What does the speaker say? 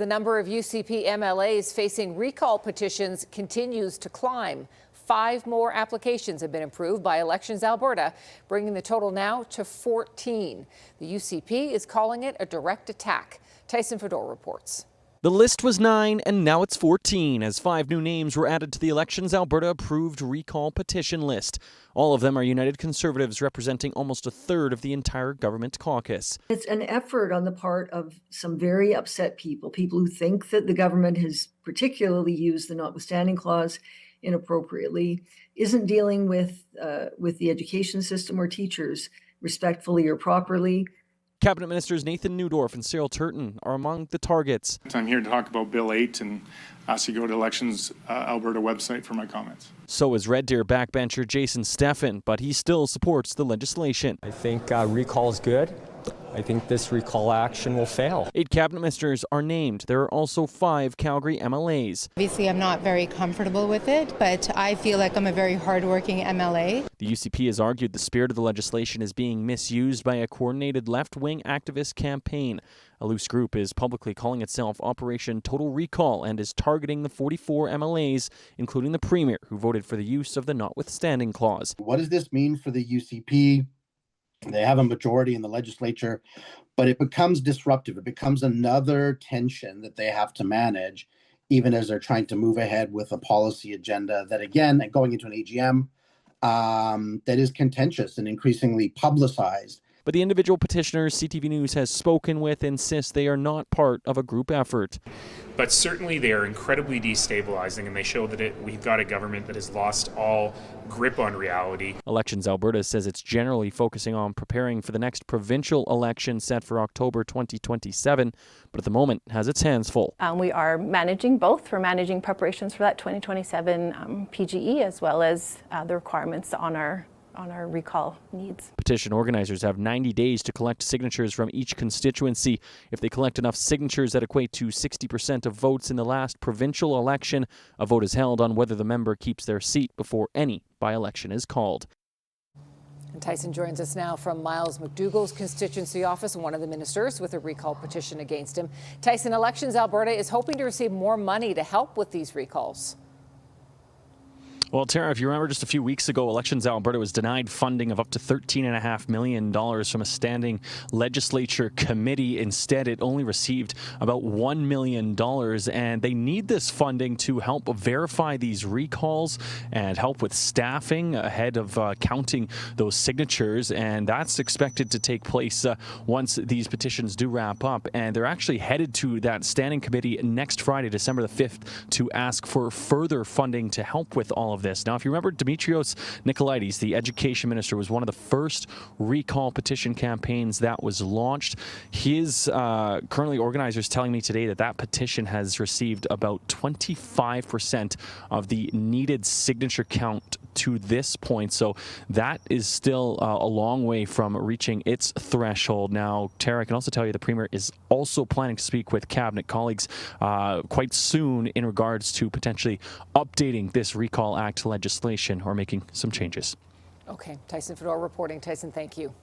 The number of UCP MLAs facing recall petitions continues to climb. 5 more applications have been approved by Elections Alberta, bringing the total now to 14. The UCP is calling it a direct attack. Tyson Fedor reports. The list was 9 and now it's 14 as 5 new names were added to the Elections Alberta approved recall petition list. All of them are United Conservatives representing almost a third of the entire government caucus. It's an effort on the part of some very upset people who think that the government has particularly used the notwithstanding clause inappropriately, isn't dealing with the education system or teachers respectfully or properly. Cabinet Ministers Nathan Newdorf and Cyril Turton are among the targets. I'm here to talk about Bill 8 and ask you to go to Elections Alberta website for my comments. So is Red Deer backbencher Jason Steffen, but he still supports the legislation. I think recall is good. I think this recall action will fail. 8 cabinet ministers are named. There are also 5 Calgary MLAs. Obviously, I'm not very comfortable with it, but I feel like I'm a very hardworking MLA. The UCP has argued the spirit of the legislation is being misused by a coordinated left-wing activist campaign. A loose group is publicly calling itself Operation Total Recall and is targeting the 44 MLAs, including the Premier, who voted for the use of the notwithstanding clause. What does this mean for the UCP? They have a majority in the legislature, but it becomes disruptive. It becomes another tension that they have to manage, even as they're trying to move ahead with a policy agenda that, again, going into an AGM, that is contentious and increasingly publicized. But the individual petitioners CTV News has spoken with insist they are not part of a group effort. But certainly they are incredibly destabilizing, and they show that we've got a government that has lost all grip on reality. Elections Alberta says it's generally focusing on preparing for the next provincial election set for October 2027, but at the moment has its hands full. We are managing both. We're managing preparations for that 2027 PGE as well as the requirements on our recall needs. Petition organizers have 90 days to collect signatures from each constituency. If they collect enough signatures that equate to 60% of votes in the last provincial election, a vote is held on whether the member keeps their seat before any by-election is called. And Tyson joins us now from Miles McDougall's constituency office, one of the ministers with a recall petition against him. Tyson, Elections Alberta is hoping to receive more money to help with these recalls. Well, Tara, if you remember just a few weeks ago, Elections Alberta was denied funding of up to $13.5 million from a standing legislature committee. Instead, it only received about $1 million, and they need this funding to help verify these recalls and help with staffing ahead of counting those signatures, and that's expected to take place once these petitions do wrap up. And they're actually headed to that standing committee next Friday, December the 5th, to ask for further funding to help with all of this. Now, if you remember, Dimitrios Nicolaides, the education minister, was one of the first recall petition campaigns that was launched. His currently organizers telling me today that that petition has received about 25% of the needed signature count to this point. So that is still a long way from reaching its threshold. Now, Tara, I can also tell you the Premier is also planning to speak with cabinet colleagues quite soon in regards to potentially updating this Recall Act legislation or making some changes. Okay, Tyson Fedor reporting. Tyson, thank you.